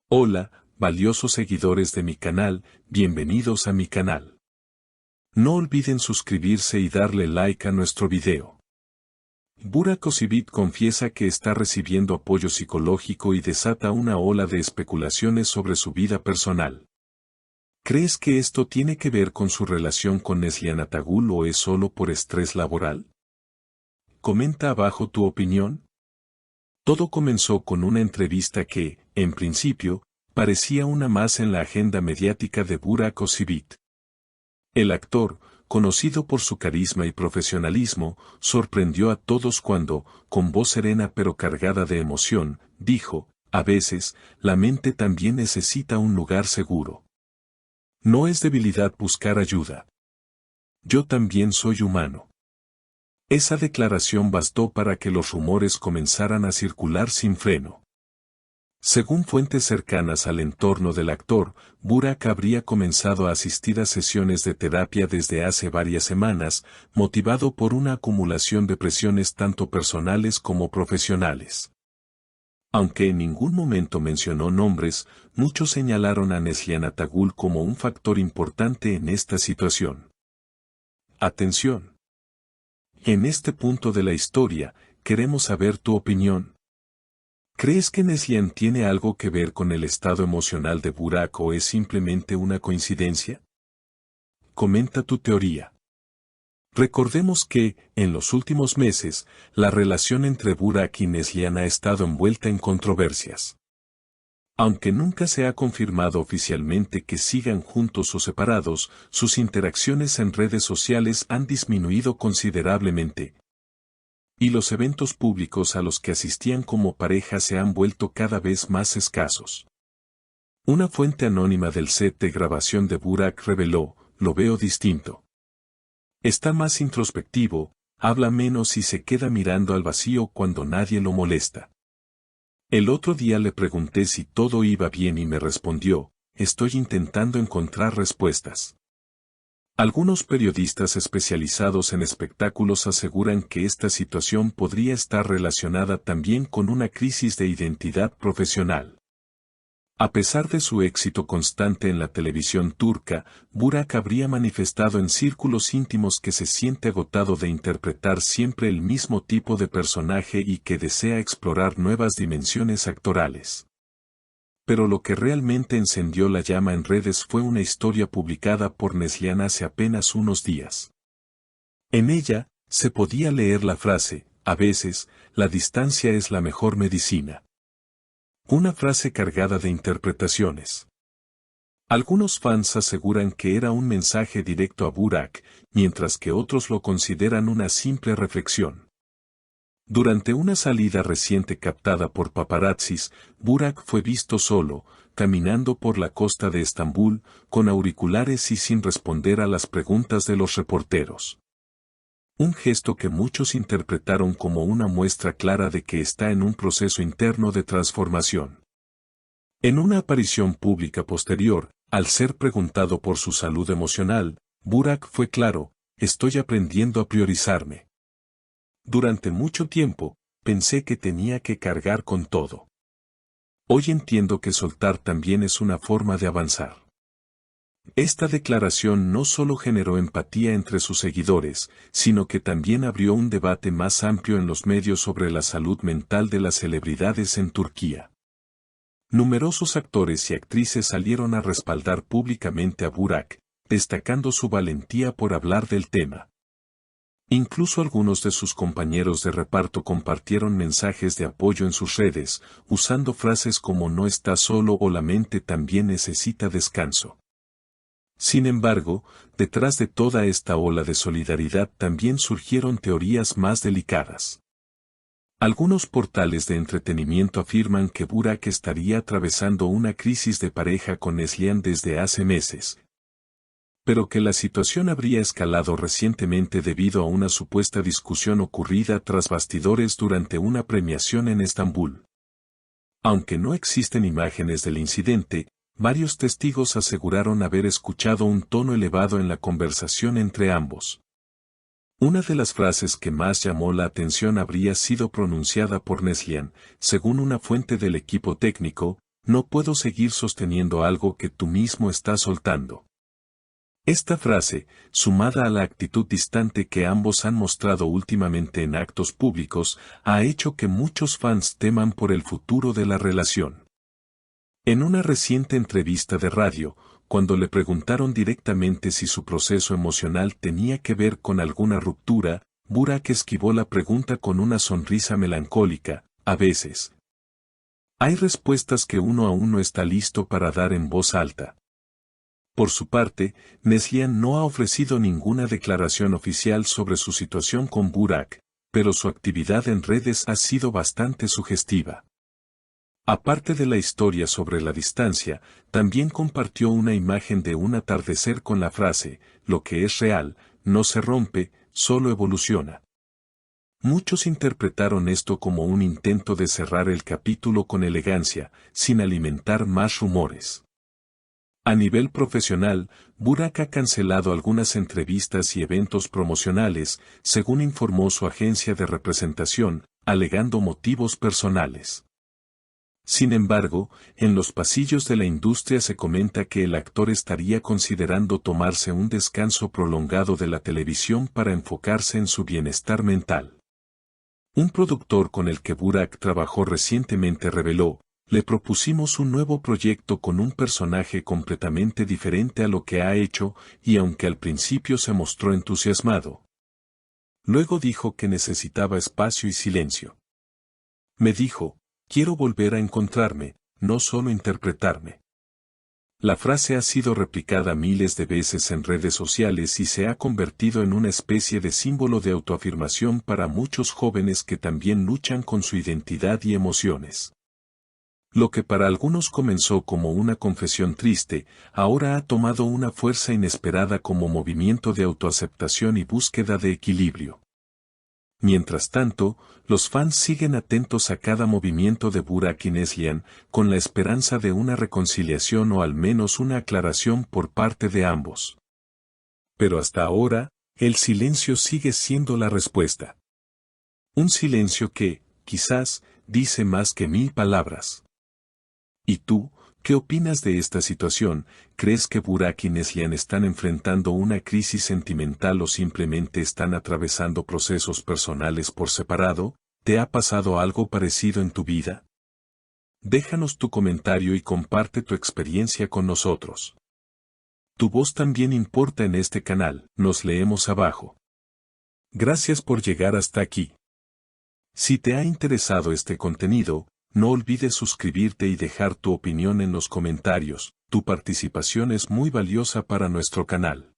Hola, valiosos seguidores de mi canal, bienvenidos a mi canal. No olviden suscribirse y darle like a nuestro video. Burak Özçivit confiesa que está recibiendo apoyo psicológico y desata una ola de especulaciones sobre su vida personal. ¿Crees que esto tiene que ver con su relación con Neslihan Atagül o es solo por estrés laboral? Comenta abajo tu opinión. Todo comenzó con una entrevista que, en principio, parecía una más en la agenda mediática de Burak Özçivit. El actor, conocido por su carisma y profesionalismo, sorprendió a todos cuando, con voz serena pero cargada de emoción, dijo, a veces, la mente también necesita un lugar seguro. No es debilidad buscar ayuda. Yo también soy humano. Esa declaración bastó para que los rumores comenzaran a circular sin freno. Según fuentes cercanas al entorno del actor, Burak habría comenzado a asistir a sesiones de terapia desde hace varias semanas, motivado por una acumulación de presiones tanto personales como profesionales. Aunque en ningún momento mencionó nombres, muchos señalaron a Neslihan Atagül como un factor importante en esta situación. Atención. En este punto de la historia, queremos saber tu opinión. ¿Crees que Neslihan tiene algo que ver con el estado emocional de Burak o es simplemente una coincidencia? Comenta tu teoría. Recordemos que, en los últimos meses, la relación entre Burak y Neslihan ha estado envuelta en controversias. Aunque nunca se ha confirmado oficialmente que sigan juntos o separados, sus interacciones en redes sociales han disminuido considerablemente. Y los eventos públicos a los que asistían como pareja se han vuelto cada vez más escasos. Una fuente anónima del set de grabación de Burak reveló, lo veo distinto. Está más introspectivo, habla menos y se queda mirando al vacío cuando nadie lo molesta. El otro día le pregunté si todo iba bien y me respondió, estoy intentando encontrar respuestas. Algunos periodistas especializados en espectáculos aseguran que esta situación podría estar relacionada también con una crisis de identidad profesional. A pesar de su éxito constante en la televisión turca, Burak habría manifestado en círculos íntimos que se siente agotado de interpretar siempre el mismo tipo de personaje y que desea explorar nuevas dimensiones actorales. Pero lo que realmente encendió la llama en redes fue una historia publicada por Neslihan hace apenas unos días. En ella, se podía leer la frase, a veces, la distancia es la mejor medicina. Una frase cargada de interpretaciones. Algunos fans aseguran que era un mensaje directo a Burak, mientras que otros lo consideran una simple reflexión. Durante una salida reciente captada por paparazzis, Burak fue visto solo, caminando por la costa de Estambul, con auriculares y sin responder a las preguntas de los reporteros. Un gesto que muchos interpretaron como una muestra clara de que está en un proceso interno de transformación. En una aparición pública posterior, al ser preguntado por su salud emocional, Burak fue claro, estoy aprendiendo a priorizarme. Durante mucho tiempo, pensé que tenía que cargar con todo. Hoy entiendo que soltar también es una forma de avanzar. Esta declaración no solo generó empatía entre sus seguidores, sino que también abrió un debate más amplio en los medios sobre la salud mental de las celebridades en Turquía. Numerosos actores y actrices salieron a respaldar públicamente a Burak, destacando su valentía por hablar del tema. Incluso algunos de sus compañeros de reparto compartieron mensajes de apoyo en sus redes, usando frases como no estás solo o la mente también necesita descanso. Sin embargo, detrás de toda esta ola de solidaridad también surgieron teorías más delicadas. Algunos portales de entretenimiento afirman que Burak estaría atravesando una crisis de pareja con Neslihan desde hace meses, pero que la situación habría escalado recientemente debido a una supuesta discusión ocurrida tras bastidores durante una premiación en Estambul. Aunque no existen imágenes del incidente, varios testigos aseguraron haber escuchado un tono elevado en la conversación entre ambos. Una de las frases que más llamó la atención habría sido pronunciada por Neslihan, según una fuente del equipo técnico, no puedo seguir sosteniendo algo que tú mismo estás soltando. Esta frase, sumada a la actitud distante que ambos han mostrado últimamente en actos públicos, ha hecho que muchos fans teman por el futuro de la relación. En una reciente entrevista de radio, cuando le preguntaron directamente si su proceso emocional tenía que ver con alguna ruptura, Burak esquivó la pregunta con una sonrisa melancólica: a veces. Hay respuestas que uno aún no está listo para dar en voz alta. Por su parte, Neslihan no ha ofrecido ninguna declaración oficial sobre su situación con Burak, pero su actividad en redes ha sido bastante sugestiva. Aparte de la historia sobre la distancia, también compartió una imagen de un atardecer con la frase: lo que es real, no se rompe, solo evoluciona. Muchos interpretaron esto como un intento de cerrar el capítulo con elegancia, sin alimentar más rumores. A nivel profesional, Burak ha cancelado algunas entrevistas y eventos promocionales, según informó su agencia de representación, alegando motivos personales. Sin embargo, en los pasillos de la industria se comenta que el actor estaría considerando tomarse un descanso prolongado de la televisión para enfocarse en su bienestar mental. Un productor con el que Burak trabajó recientemente reveló: le propusimos un nuevo proyecto con un personaje completamente diferente a lo que ha hecho, y aunque al principio se mostró entusiasmado, luego dijo que necesitaba espacio y silencio. Me dijo: quiero volver a encontrarme, no solo interpretarme. La frase ha sido replicada miles de veces en redes sociales y se ha convertido en una especie de símbolo de autoafirmación para muchos jóvenes que también luchan con su identidad y emociones. Lo que para algunos comenzó como una confesión triste, ahora ha tomado una fuerza inesperada como movimiento de autoaceptación y búsqueda de equilibrio. Mientras tanto, los fans siguen atentos a cada movimiento de Burak y Neslihan, con la esperanza de una reconciliación o al menos una aclaración por parte de ambos. Pero hasta ahora, el silencio sigue siendo la respuesta. Un silencio que, quizás, dice más que 1000 palabras. ¿Y tú, qué opinas de esta situación? ¿Crees que Burak y Neslihan están enfrentando una crisis sentimental o simplemente están atravesando procesos personales por separado? ¿Te ha pasado algo parecido en tu vida? Déjanos tu comentario y comparte tu experiencia con nosotros. Tu voz también importa en este canal, nos leemos abajo. Gracias por llegar hasta aquí. Si te ha interesado este contenido, no olvides suscribirte y dejar tu opinión en los comentarios. Tu participación es muy valiosa para nuestro canal.